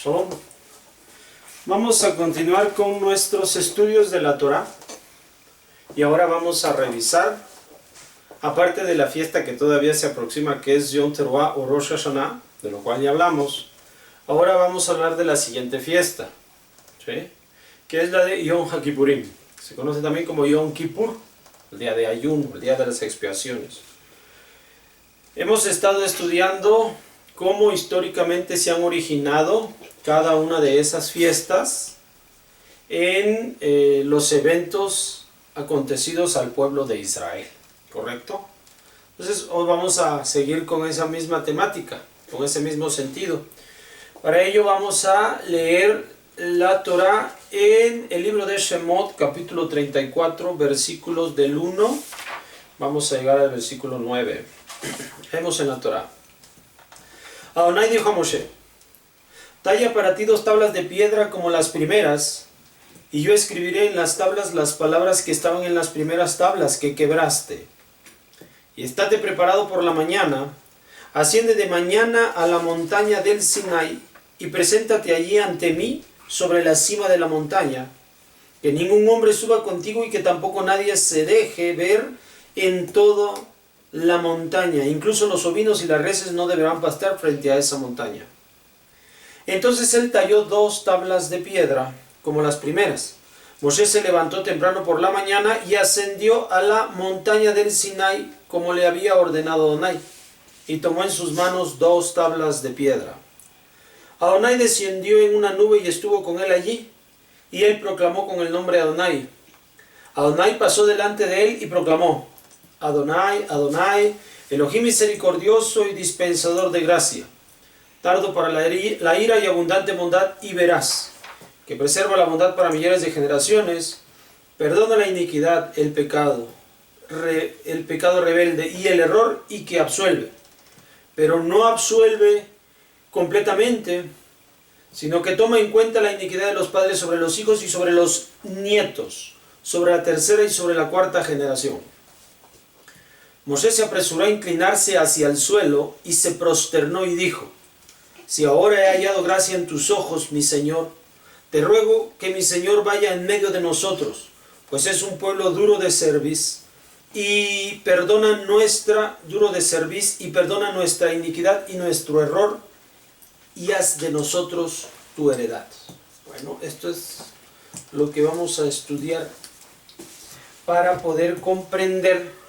Shalom. Vamos a continuar con nuestros estudios de la Torah. Y ahora vamos a revisar, aparte de la fiesta que todavía se aproxima, que es Yom Teruah o Rosh Hashanah, de lo cual ya hablamos. Ahora vamos a hablar de la siguiente fiesta, ¿sí? Que es la de Yom HaKippurim. Se conoce también como Yom Kippur, el día de ayuno, el día de las expiaciones. Hemos estado estudiando cómo históricamente se han originado cada una de esas fiestas en los eventos acontecidos al pueblo de Israel, ¿correcto? Entonces hoy vamos a seguir con esa misma temática, con ese mismo sentido. Para ello vamos a leer la Torah en el libro de Shemot, capítulo 34, versículos del 1. Vamos a llegar al versículo 9. Leemos en la Torah. Adonai dijo a Moshe: talla para ti 2 tablas de piedra como las primeras, y yo escribiré en las tablas las palabras que estaban en las primeras tablas que quebraste. Y estate preparado por la mañana, asciende de mañana a la montaña del Sinai, y preséntate allí ante mí sobre la cima de la montaña. Que ningún hombre suba contigo y que tampoco nadie se deje ver en toda la montaña. Incluso los ovinos y las reses no deberán pastar frente a esa montaña. Entonces él talló 2 tablas de piedra, como las primeras. Moshe se levantó temprano por la mañana y ascendió a la montaña del Sinai, como le había ordenado Adonai, y tomó en sus manos 2 tablas de piedra. Adonai descendió en una nube y estuvo con él allí, y él proclamó con el nombre de Adonai. Adonai pasó delante de él y proclamó: Adonai, Adonai, Elohim misericordioso y dispensador de gracia, tardo para la ira y abundante bondad y veraz, que preserva la bondad para millares de generaciones, perdona la iniquidad, el pecado rebelde y el error, y que absuelve, pero no absuelve completamente, sino que toma en cuenta la iniquidad de los padres sobre los hijos y sobre los nietos, sobre la tercera y sobre la cuarta generación. Moshe se apresuró a inclinarse hacia el suelo y se prosternó y dijo: si ahora he hallado gracia en tus ojos, mi Señor, te ruego que mi Señor vaya en medio de nosotros, pues es un pueblo duro de cerviz, y perdona nuestra iniquidad y nuestro error, y haz de nosotros tu heredad. Bueno, esto es lo que vamos a estudiar para poder comprender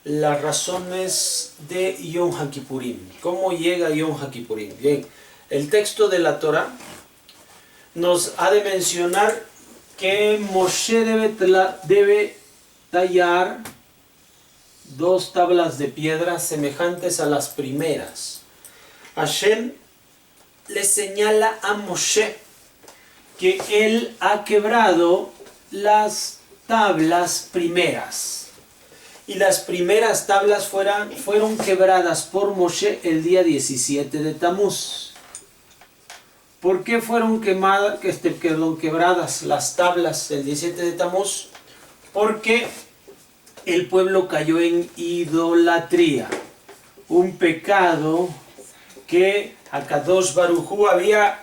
las razones de Yom HaKippurim. ¿Cómo llega Yom HaKippurim? Bien, el texto de la Torah nos ha de mencionar que Moshe debe tallar 2 tablas de piedra semejantes a las primeras. Hashem le señala a Moshe que él ha quebrado las tablas primeras. Y las primeras tablas fueron quebradas por Moshe el día 17 de Tamuz. ¿Por qué fueron quebradas las tablas el 17 de Tamuz? Porque el pueblo cayó en idolatría. Un pecado que Akadosh Baruj Hu había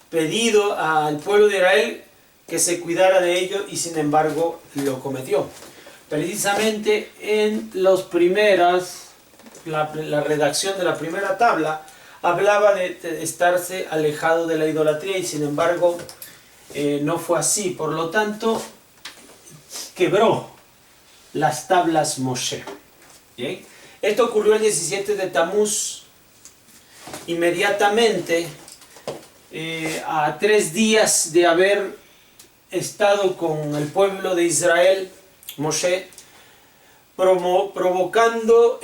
pedido al pueblo de Israel que se cuidara de ello, y sin embargo lo cometió. Precisamente en los primeras, la redacción de la primera tabla hablaba de estarse alejado de la idolatría, y sin embargo no fue así. Por lo tanto, quebró las tablas Moshe. ¿Bien? Esto ocurrió el 17 de Tamuz. Inmediatamente, a 3 días de haber estado con el pueblo de Israel, Moshe, provocando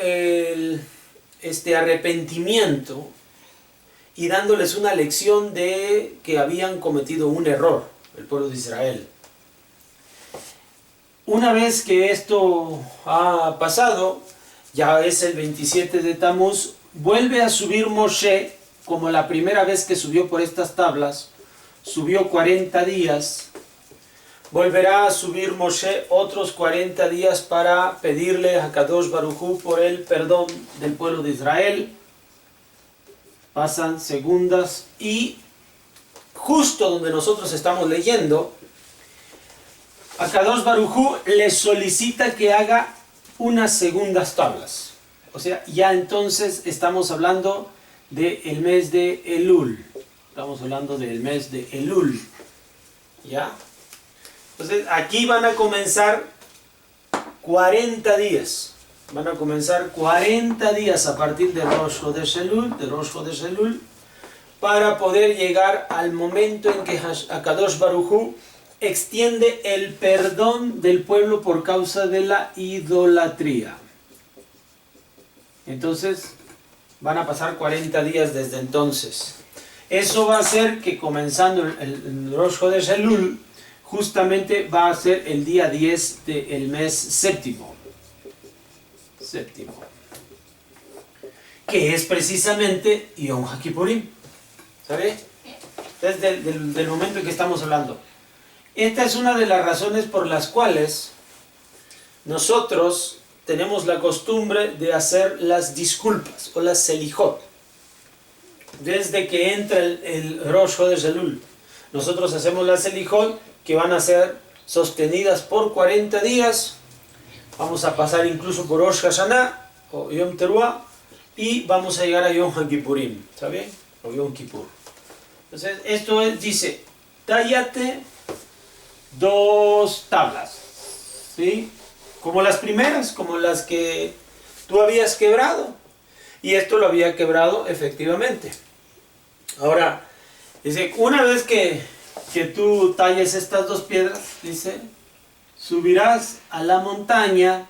este arrepentimiento y dándoles una lección de que habían cometido un error, el pueblo de Israel. Una vez que esto ha pasado, ya es el 27 de Tamuz, vuelve a subir Moshe, como la primera vez que subió por estas tablas, subió 40 días, volverá a subir Moshe otros 40 días para pedirle a Kadosh Baruj Hu por el perdón del pueblo de Israel. pasan segundas y justo donde nosotros estamos leyendo, Akadosh Baruj Hu le solicita que haga unas segundas tablas. O sea, ya entonces estamos hablando del mes de Elul. Estamos hablando del mes de Elul. ¿Ya? Entonces aquí van a comenzar 40 días. Van a comenzar 40 días a partir de Rosh Chodesh Elul, para poder llegar al momento en que Akadosh Baruj Hu extiende el perdón del pueblo por causa de la idolatría. Entonces van a pasar 40 días desde entonces. Eso va a hacer que comenzando el Rosh Chodesh Elul, justamente va a ser el día 10 del mes séptimo. Que es precisamente Yom HaKippurim. ¿Sabe? Desde el momento en que estamos hablando. Esta es una de las razones por las cuales nosotros tenemos la costumbre de hacer las disculpas o las selijot. Desde que entra el Rosh Chodesh Elul, nosotros hacemos las selijot que van a ser sostenidas por 40 días. Vamos a pasar incluso por Rosh Hashanah o Yom Teruah y vamos a llegar a Yom HaKippurim, ¿sabe? O Yom Kippur. Entonces, esto es, dice, tállate 2 tablas, ¿sí? Como las primeras, como las que tú habías quebrado. Y esto lo había quebrado efectivamente. Ahora, dice, una vez que tú talles estas 2 piedras, dice, subirás a la montaña,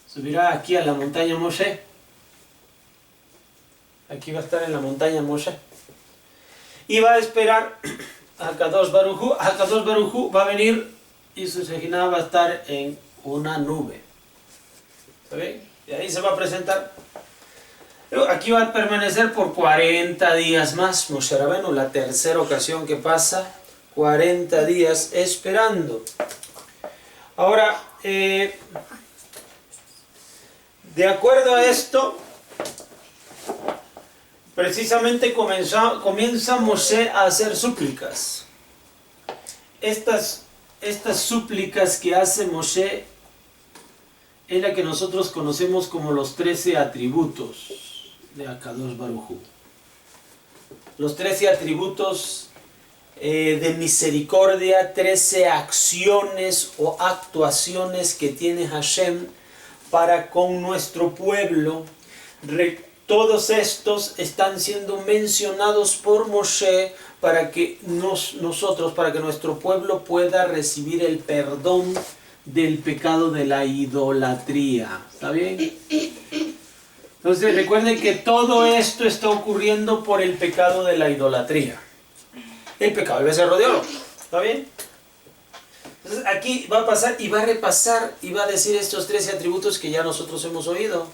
subirá aquí a la montaña Moshe. Aquí va a estar en la montaña Moshe. Y va a esperar a Akadosh Baruj Hu. Akadosh Baruj Hu va a venir y su Shejinah va a estar en una nube. ¿Saben? Y ahí se va a presentar. Aquí va a permanecer por 40 días más. Moshe Rabenu, la tercera ocasión que pasa, 40 días esperando. Ahora, de acuerdo a esto, precisamente comienza Moshe a hacer súplicas. Estas súplicas que hace Moshe es la que nosotros conocemos como los 13 atributos de Akadosh Baruj Hu. Los 13 atributos de misericordia, 13 acciones o actuaciones que tiene Hashem para con nuestro pueblo. Todos estos están siendo mencionados por Moshe para que para que nuestro pueblo pueda recibir el perdón del pecado de la idolatría. ¿Está bien? Entonces recuerden que todo esto está ocurriendo por el pecado de la idolatría. El pecado del becerro de oro. ¿Está bien? Entonces aquí va a pasar y va a repasar y va a decir estos 13 atributos que ya nosotros hemos oído.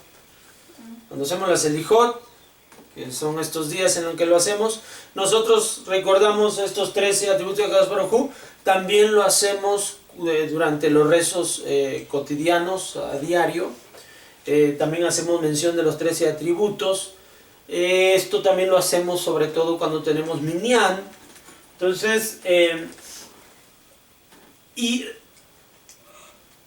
Cuando hacemos la selijot, que son estos días en los que lo hacemos, nosotros recordamos estos 13 atributos de Akadosh Baruj Hu. También lo hacemos durante los rezos cotidianos, a diario. También hacemos mención de los 13 atributos. Esto también lo hacemos sobre todo cuando tenemos minyan. Entonces, y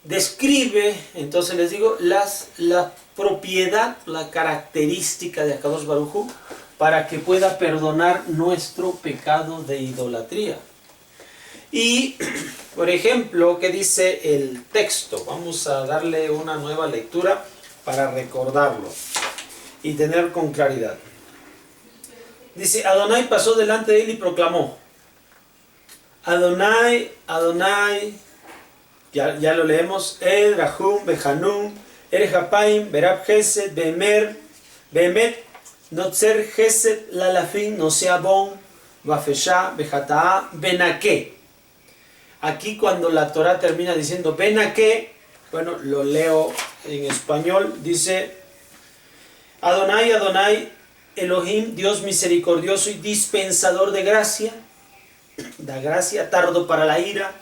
describe, entonces les digo, la propiedad, la característica de Akadosh Baruj Hu para que pueda perdonar nuestro pecado de idolatría. Y, por ejemplo, ¿qué dice el texto? Vamos a darle una nueva lectura para recordarlo y tener con claridad. Dice, Adonai pasó delante de él y proclamó, Adonai, Adonai, ya lo leemos, Ed, Rahum, Behanum, Erhapaim, Berab Gesed, Behemet, Notzer Gesed, Lalafin, Noseabon, Bafeshá, Bejataa, Benaké. Aquí cuando la Torah termina diciendo Benaké, bueno, lo leo en español, dice, Adonai, Adonai, Elohim, Dios misericordioso y dispensador de gracia, da gracia, tardo para la ira,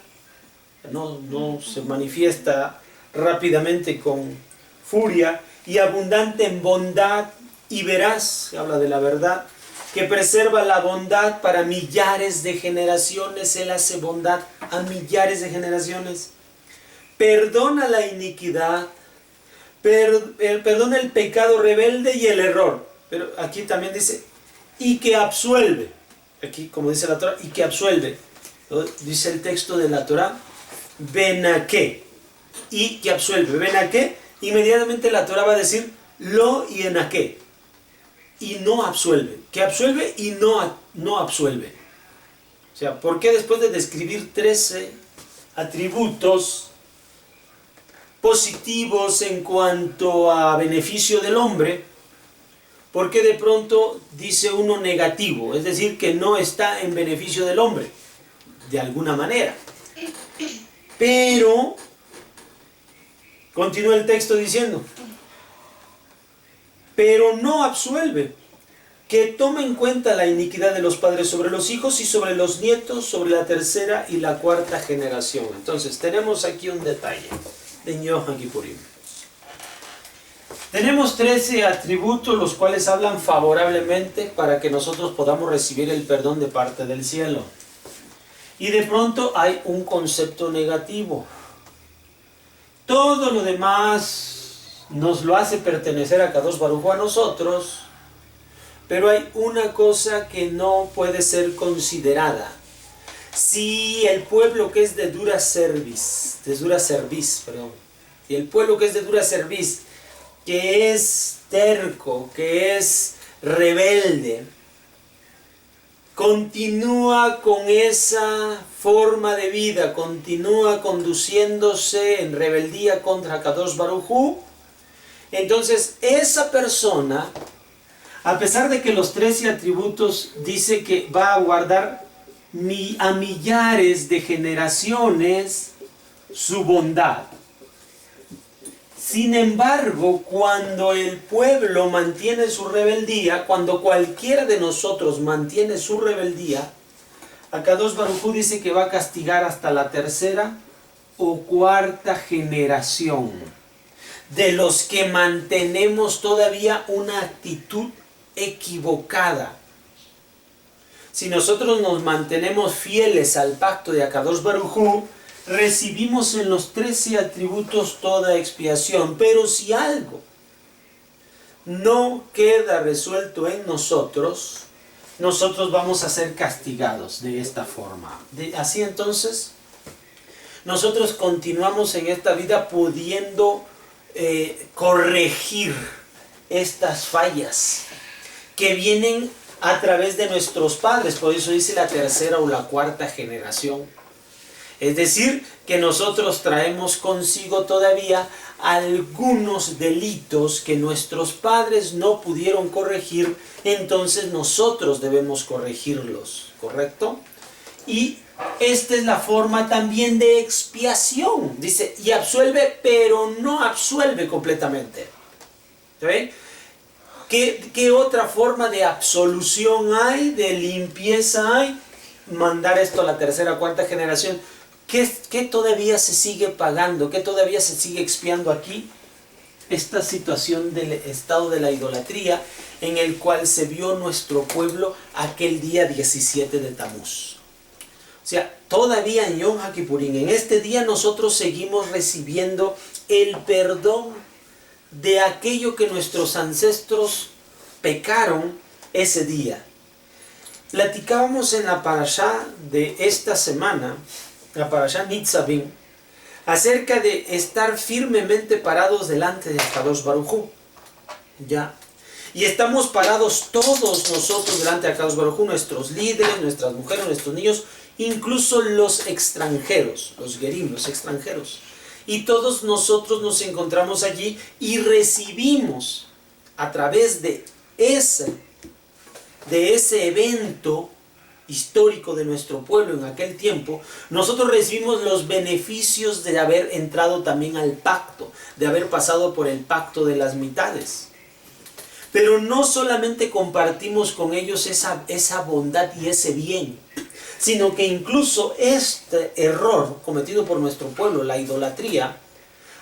no se manifiesta rápidamente con furia, y abundante en bondad y verás, habla de la verdad, que preserva la bondad para millares de generaciones. Él hace bondad a millares de generaciones. Perdona la iniquidad, perdona el pecado rebelde y el error. Pero aquí también dice, y que absuelve. Aquí, como dice la Torah, y que absuelve. Dice el texto de la Torah, benaqué, y que absuelve. Benaqué, inmediatamente la Torah va a decir, lo y enaqué. Y no absuelve. Que absuelve y no absuelve. O sea, ¿por qué después de describir 13 atributos positivos en cuanto a beneficio del hombre, por qué de pronto dice uno negativo? Es decir, que no está en beneficio del hombre, de alguna manera. Pero, continúa el texto diciendo, pero no absuelve, que tome en cuenta la iniquidad de los padres sobre los hijos y sobre los nietos, sobre la tercera y la cuarta generación. Entonces, tenemos aquí un detalle de Yom Kippurim. Tenemos 13 atributos los cuales hablan favorablemente para que nosotros podamos recibir el perdón de parte del cielo. Y de pronto hay un concepto negativo. Todo lo demás nos lo hace pertenecer a Kadosh Baruj Hu, a nosotros, pero hay una cosa que no puede ser considerada. Si el pueblo que es de dura cerviz, y el pueblo que es de dura cerviz, que es terco, que es rebelde, continúa con esa forma de vida, continúa conduciéndose en rebeldía contra Kadosh Baruj Hu, entonces esa persona, a pesar de que los 13 atributos dice que va a guardar a millares de generaciones su bondad, sin embargo, cuando el pueblo mantiene su rebeldía, cuando cualquiera de nosotros mantiene su rebeldía, Akadosh Baruj Hu dice que va a castigar hasta la tercera o cuarta generación de los que mantenemos todavía una actitud equivocada. Si nosotros nos mantenemos fieles al pacto de Akadosh Baruj Hu, recibimos en los 13 atributos toda expiación. Pero si algo no queda resuelto en nosotros, nosotros vamos a ser castigados de esta forma. Así entonces, nosotros continuamos en esta vida pudiendo corregir estas fallas que vienen a través de nuestros padres. Por eso dice la tercera o la cuarta generación. Es decir, que nosotros traemos consigo todavía algunos delitos que nuestros padres no pudieron corregir, entonces nosotros debemos corregirlos, ¿correcto? Y esta es la forma también de expiación. Dice, y absuelve, pero no absuelve completamente. ¿Sí? ¿Qué otra forma de absolución hay, de limpieza hay? Mandar esto a la tercera o cuarta generación. ¿Qué todavía se sigue pagando? ¿Qué todavía se sigue expiando aquí? Esta situación del estado de la idolatría en el cual se vio nuestro pueblo aquel día 17 de Tamuz. O sea, todavía en Yom Kippurim, en este día nosotros seguimos recibiendo el perdón de aquello que nuestros ancestros pecaron ese día. Platicábamos en la parashá de esta semana, la parashá Nitzavim, acerca de estar firmemente parados delante de Kadosh Baruj Hu. ¿Ya? Y estamos parados todos nosotros delante de Kadosh Baruj Hu, nuestros líderes, nuestras mujeres, nuestros niños, incluso los extranjeros, los gerim, los extranjeros. Y todos nosotros nos encontramos allí y recibimos a través de ese evento histórico de nuestro pueblo en aquel tiempo, nosotros recibimos los beneficios de haber entrado también al pacto, de haber pasado por el pacto de las mitades. Pero no solamente compartimos con ellos esa bondad y ese bien, sino que incluso este error cometido por nuestro pueblo, la idolatría,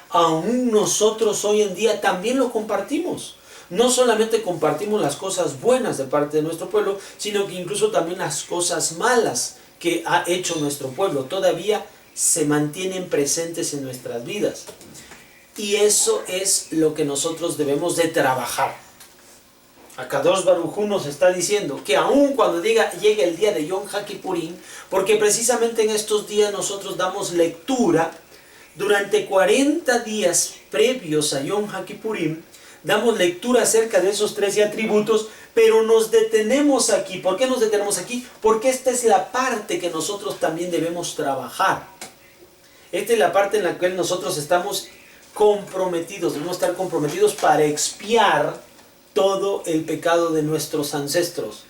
aún nosotros hoy en día también lo compartimos. no solamente compartimos las cosas buenas de parte de nuestro pueblo, sino que incluso también las cosas malas que ha hecho nuestro pueblo todavía se mantienen presentes en nuestras vidas. Y eso es lo que nosotros debemos de trabajar. Akadosh Baruj Hu nos está diciendo que aun cuando llegue el día de Yom HaKippurim, porque precisamente en estos días nosotros damos lectura, durante 40 días previos a Yom HaKippurim, damos lectura acerca de esos 13 atributos, pero nos detenemos aquí. ¿Por qué nos detenemos aquí? Porque esta es la parte que nosotros también debemos trabajar. Esta es la parte en la que nosotros estamos comprometidos, debemos estar comprometidos para expiar todo el pecado de nuestros ancestros,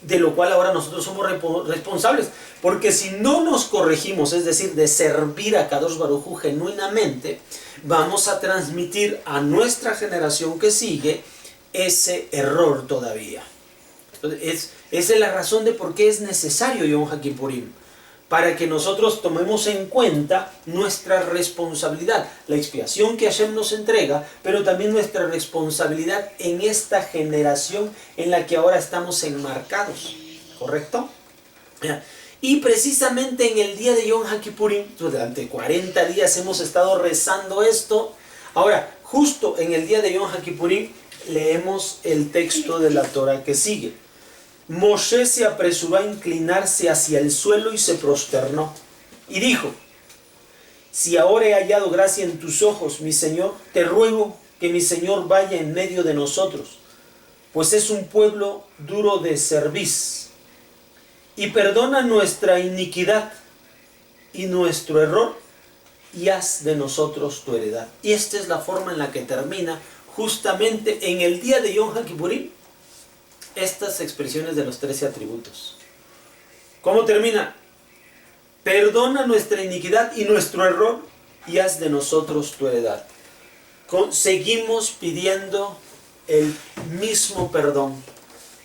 de lo cual ahora nosotros somos responsables, porque si no nos corregimos, es decir, de servir a Kadosh Baruj Hu genuinamente, vamos a transmitir a nuestra generación que sigue ese error todavía. Entonces, esa es la razón de por qué es necesario Yom HaKippurim, para que nosotros tomemos en cuenta nuestra responsabilidad, la expiación que Hashem nos entrega, pero también nuestra responsabilidad en esta generación en la que ahora estamos enmarcados, ¿correcto? Y precisamente en el día de Yom HaKippurim, durante 40 días hemos estado rezando esto. Ahora, justo en el día de Yom HaKippurim, leemos el texto de la Torah que sigue. Moshe se apresuró a inclinarse hacia el suelo y se prosternó. Y dijo, si ahora he hallado gracia en tus ojos, mi Señor, te ruego que mi Señor vaya en medio de nosotros, pues es un pueblo duro de cerviz. Y perdona nuestra iniquidad y nuestro error, y haz de nosotros tu heredad. Y esta es la forma en la que termina justamente en el día de Yom HaKippurim estas expresiones de los 13 atributos. ¿Cómo termina? Perdona nuestra iniquidad y nuestro error, y haz de nosotros tu heredad. Seguimos pidiendo el mismo perdón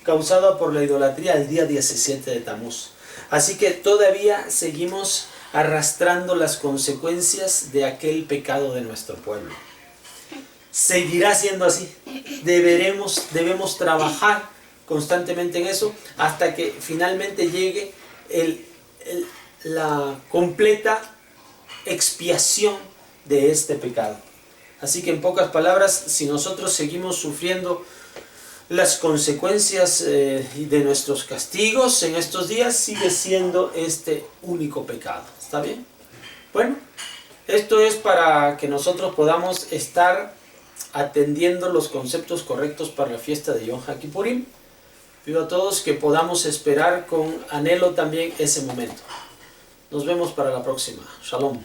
causado por la idolatría el día 17 de Tamuz. Así que todavía seguimos arrastrando las consecuencias de aquel pecado de nuestro pueblo. Seguirá siendo así. Debemos trabajar constantemente en eso hasta que finalmente llegue la completa expiación de este pecado. Así que en pocas palabras, si nosotros seguimos sufriendo las consecuencias de nuestros castigos en estos días, sigue siendo este único pecado. ¿Está bien? Bueno, esto es para que nosotros podamos estar atendiendo los conceptos correctos para la fiesta de Yom HaKippurim. Pido a todos que podamos esperar con anhelo también ese momento. Nos vemos para la próxima. Shalom.